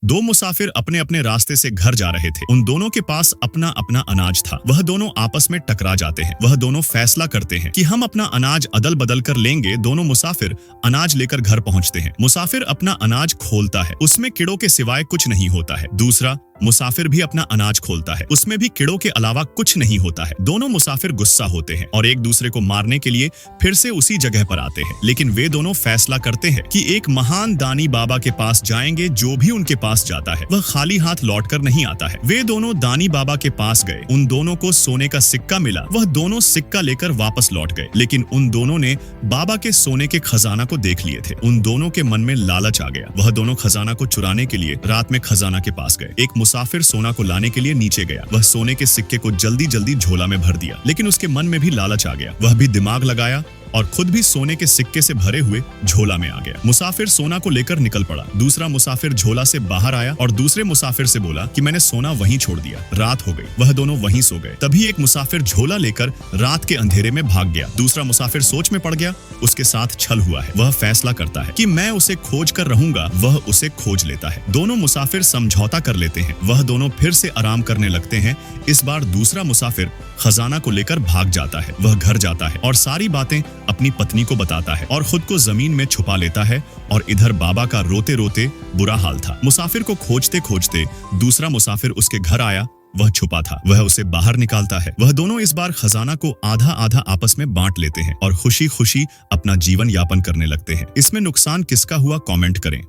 दो मुसाफिर अपने अपने रास्ते से घर जा रहे थे। उन दोनों के पास अपना अपना अनाज था। वह दोनों आपस में टकरा जाते हैं। वह दोनों फैसला करते हैं कि हम अपना अनाज अदल बदल कर लेंगे। दोनों मुसाफिर अनाज लेकर घर पहुंचते हैं। मुसाफिर अपना अनाज खोलता है, उसमें कीड़ों के सिवाय कुछ नहीं होता है। दूसरा मुसाफिर भी अपना अनाज खोलता है, उसमें भी कीड़ों के अलावा कुछ नहीं होता है। दोनों मुसाफिर गुस्सा होते हैं और एक दूसरे को मारने के लिए फिर से उसी जगह पर आते हैं। लेकिन वे दोनों फैसला करते हैं कि एक महान दानी बाबा के पास जाएंगे। जो भी उनके पास जाता है वह खाली हाथ लौटकर नहीं आता है। वे दोनों दानी बाबा के पास गए। उन दोनों को सोने का सिक्का मिला। वह दोनों सिक्का लेकर वापस लौट गए। लेकिन उन दोनों ने बाबा के सोने के खजाना को देख लिए थे। उन दोनों के मन में लालच आ गया। वह दोनों खजाना को चुराने के लिए रात में खजाना के पास गए। एक मुसाफिर सोना को लाने के लिए नीचे गया। वह सोने के सिक्के को जल्दी जल्दी झोला में भर दिया। लेकिन उसके मन में भी लालच आ गया। वह भी दिमाग लगाया और खुद भी सोने के सिक्के से भरे हुए झोला में आ गया। मुसाफिर सोना को लेकर निकल पड़ा। दूसरा मुसाफिर झोला से बाहर आया और दूसरे मुसाफिर से बोला कि मैंने सोना वहीं छोड़ दिया। रात हो गई। वह दोनों वहीं सो गए। तभी एक मुसाफिर झोला लेकर रात के अंधेरे में भाग गया। दूसरा मुसाफिर सोच में पड़ गया। उसके साथ छल हुआ है। वह फैसला करता है कि मैं उसे खोज कर रहूंगा। वह उसे खोज लेता है। दोनों मुसाफिर समझौता कर लेते हैं। वह दोनों फिर से आराम करने लगते हैं। इस बार दूसरा मुसाफिर खजाना को लेकर भाग जाता है। वह घर जाता है और सारी बातें अपनी पत्नी को बताता है और खुद को जमीन में छुपा लेता है। और इधर बाबा का रोते रोते बुरा हाल था। मुसाफिर को खोजते खोजते दूसरा मुसाफिर उसके घर आया। वह छुपा था। वह उसे बाहर निकालता है। वह दोनों इस बार खजाना को आधा आधा आपस में बांट लेते हैं और खुशी खुशी अपना जीवन यापन करने लगते हैं। इसमें नुकसान किसका हुआ, कमेंट करें।